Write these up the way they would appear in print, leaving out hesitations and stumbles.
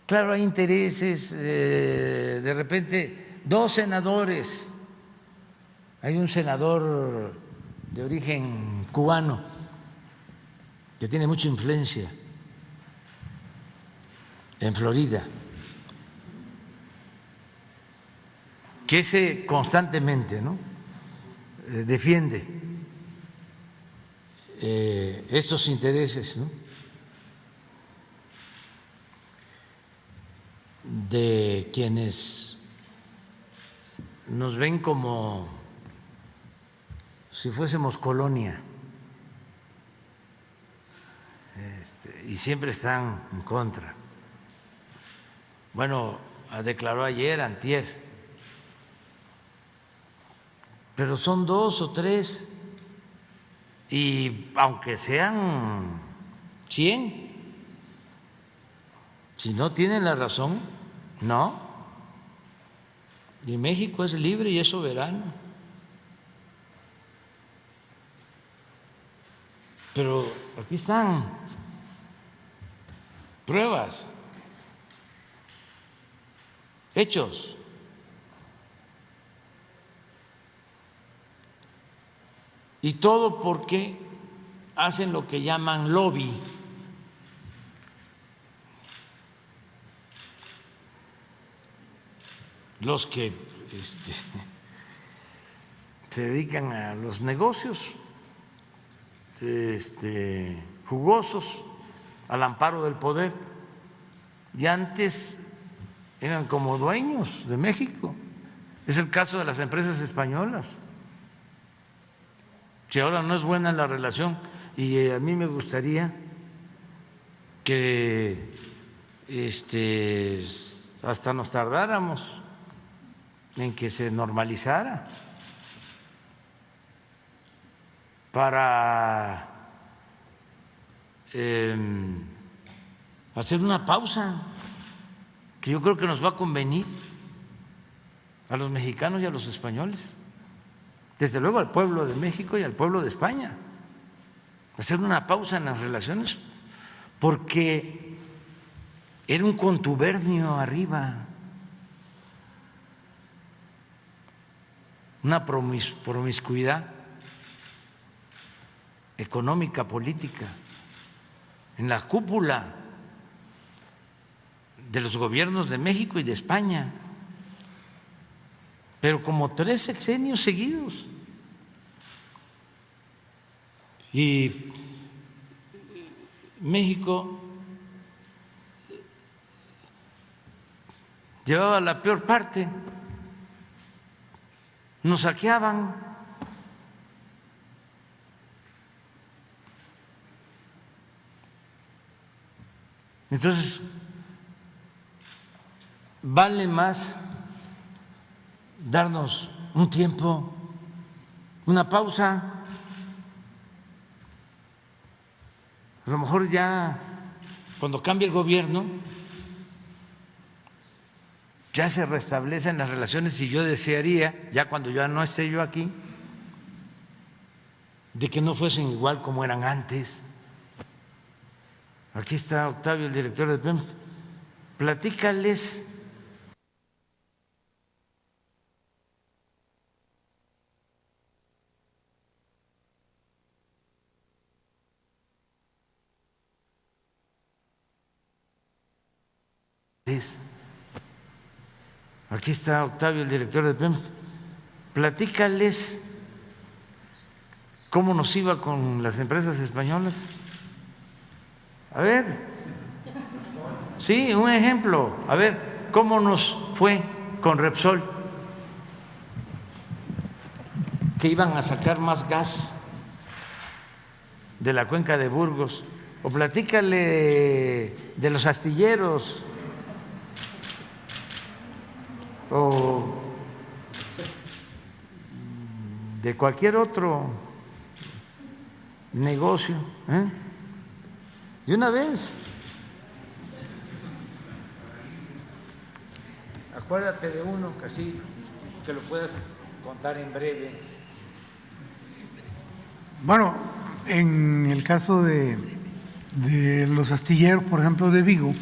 Claro, hay intereses, de repente 2 senadores, hay un senador de origen cubano que tiene mucha influencia en Florida, que ese constantemente, ¿no?, defiende estos intereses, ¿no?, de quienes nos ven como si fuésemos colonia, y siempre están en contra. Bueno, declaró ayer, antier, pero son 2 o 3, y aunque sean 100, si no tienen la razón, no. Y México es libre y es soberano. Pero aquí están pruebas, hechos. Y todo porque hacen lo que llaman lobby. Los que se dedican a los negocios jugosos, al amparo del poder, y antes eran como dueños de México. Es el caso de las empresas españolas. Si ahora no es buena la relación, y a mí me gustaría que hasta nos tardáramos en que se normalizara, para hacer una pausa que yo creo que nos va a convenir a los mexicanos y a los españoles, desde luego al pueblo de México y al pueblo de España, hacer una pausa en las relaciones, porque era un contubernio arriba, una promiscuidad económica, política, en la cúpula de los gobiernos de México y de España, pero como 3 sexenios seguidos. Y México llevaba la peor parte, nos saqueaban. Entonces, vale más darnos un tiempo, una pausa. A lo mejor ya cuando cambie el gobierno ya se restablecen las relaciones, y yo desearía, ya cuando ya no esté yo aquí, de que no fuesen igual como eran antes. Aquí está Octavio, el director de Pemex. Platícales aquí está Octavio, el director de Pemex. Platícales cómo nos iba con las empresas españolas. A ver, sí, un ejemplo. A ver, ¿cómo nos fue con Repsol? Que iban a sacar más gas de la cuenca de Burgos. O platícale de los astilleros, o de cualquier otro negocio, de una vez. Acuérdate de uno, así que lo puedas contar en breve. Bueno, en el caso de los astilleros, por ejemplo, de Vigo,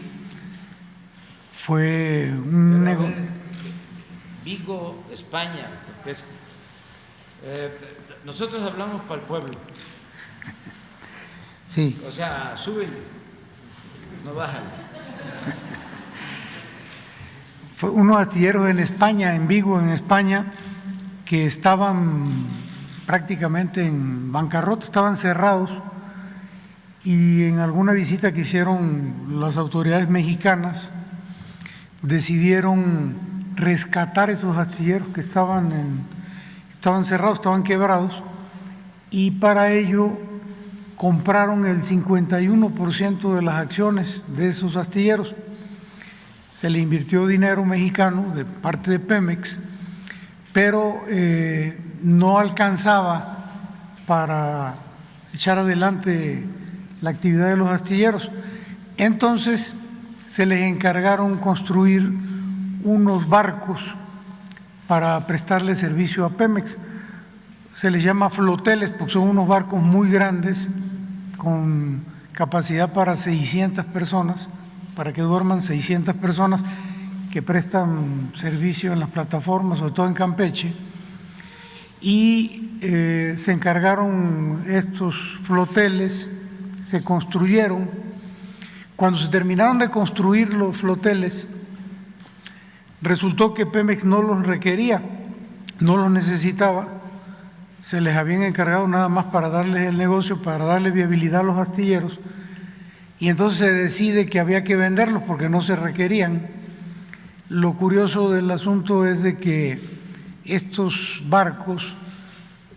fue un negocio. Vigo, España, porque nosotros hablamos para el pueblo. Sí. O sea, súbele, no bájale. Fue unos astilleros en España, en Vigo, en España, que estaban prácticamente en bancarrota, estaban cerrados, y en alguna visita que hicieron las autoridades mexicanas decidieron rescatar esos astilleros que estaban cerrados, estaban quebrados, y para ello compraron el 51% de las acciones de esos astilleros. Se le invirtió dinero mexicano de parte de Pemex, pero no alcanzaba para echar adelante la actividad de los astilleros. Entonces se les encargaron construir unos barcos para prestarle servicio a Pemex. Se les llama floteles porque son unos barcos muy grandes con capacidad para 600 personas, para que duerman 600 personas, que prestan servicio en las plataformas, sobre todo en Campeche, y se encargaron estos floteles, se construyeron. Cuando se terminaron de construir los floteles, resultó que Pemex no los requería, no los necesitaba, se les habían encargado nada más para darles el negocio, para darle viabilidad a los astilleros, y entonces se decide que había que venderlos porque no se requerían. Lo curioso del asunto es de que estos barcos,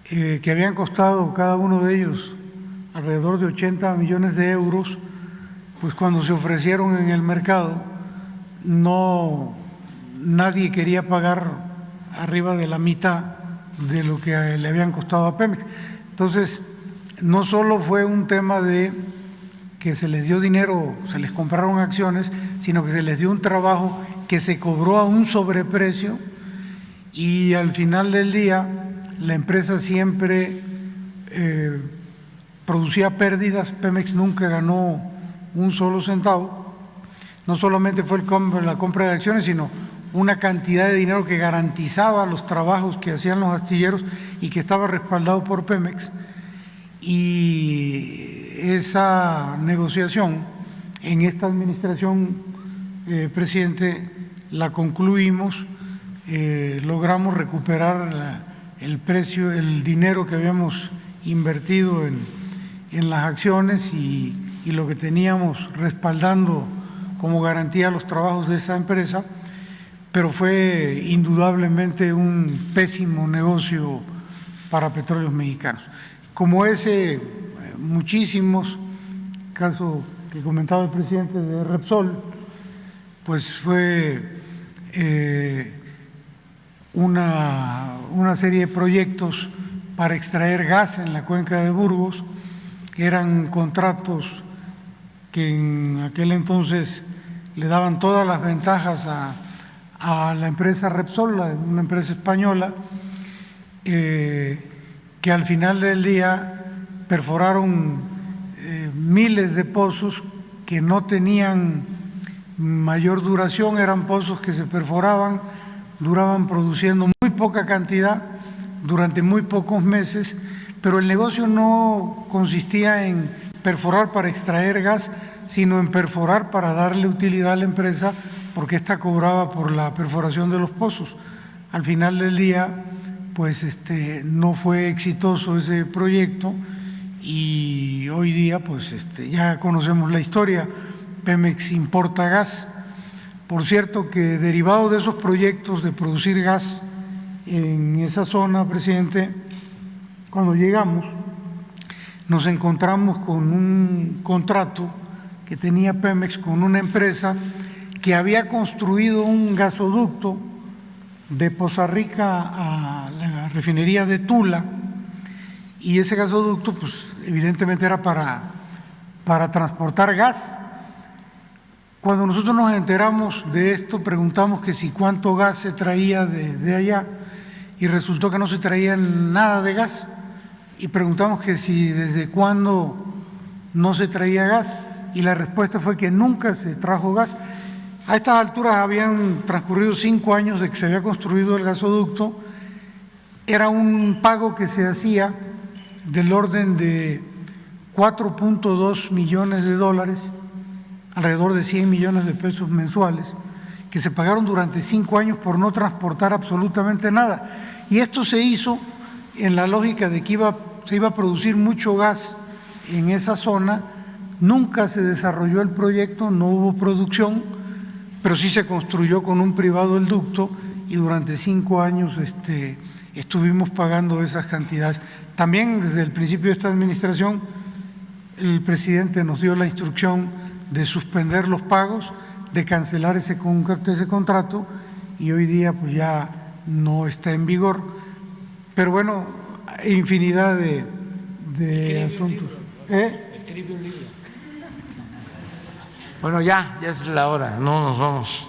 que habían costado cada uno de ellos alrededor de 80 millones de euros, pues cuando se ofrecieron en el mercado, nadie quería pagar arriba de la mitad de lo que le habían costado a Pemex. Entonces, no solo fue un tema de que se les dio dinero, se les compraron acciones, sino que se les dio un trabajo que se cobró a un sobreprecio, y al final del día la empresa siempre producía pérdidas. Pemex nunca ganó un solo centavo. No solamente fue la compra de acciones, sino una cantidad de dinero que garantizaba los trabajos que hacían los astilleros y que estaba respaldado por Pemex. Y esa negociación en esta administración, presidente, la concluimos, logramos recuperar el precio, el dinero que habíamos invertido en las acciones y lo que teníamos respaldando como garantía los trabajos de esa empresa, pero fue indudablemente un pésimo negocio para Petróleos Mexicanos. Como ese, muchísimos, caso que comentaba el presidente de Repsol, pues fue una serie de proyectos para extraer gas en la cuenca de Burgos, que eran contratos que en aquel entonces le daban todas las ventajas a la empresa Repsol, una empresa española, que al final del día perforaron miles de pozos que no tenían mayor duración, eran pozos que se perforaban, duraban produciendo muy poca cantidad durante muy pocos meses, pero el negocio no consistía en perforar para extraer gas, sino en perforar para darle utilidad a la empresa, porque ésta cobraba por la perforación de los pozos. Al final del día, pues no fue exitoso ese proyecto, y hoy día pues ya conocemos la historia. Pemex importa gas. Por cierto, que derivado de esos proyectos de producir gas en esa zona, presidente, cuando llegamos nos encontramos con un contrato que tenía Pemex con una empresa que había construido un gasoducto de Poza Rica a la refinería de Tula, y ese gasoducto pues evidentemente era para transportar gas. Cuando nosotros nos enteramos de esto, preguntamos que si cuánto gas se traía de allá, y resultó que no se traía nada de gas, y preguntamos que si desde cuándo no se traía gas, y la respuesta fue que nunca se trajo gas. A estas alturas habían transcurrido 5 años de que se había construido el gasoducto. Era un pago que se hacía del orden de 4.2 millones de dólares, alrededor de 100 millones de pesos mensuales, que se pagaron durante 5 años por no transportar absolutamente nada. Y esto se hizo en la lógica de que se iba a producir mucho gas en esa zona. Nunca se desarrolló el proyecto, no hubo producción, pero sí se construyó con un privado el ducto y durante 5 años estuvimos pagando esas cantidades. También desde el principio de esta administración el presidente nos dio la instrucción de suspender los pagos, de cancelar ese contrato, y hoy día pues ya no está en vigor. Pero bueno, infinidad de asuntos. Escribe un libro. Bueno, ya es la hora, no nos vamos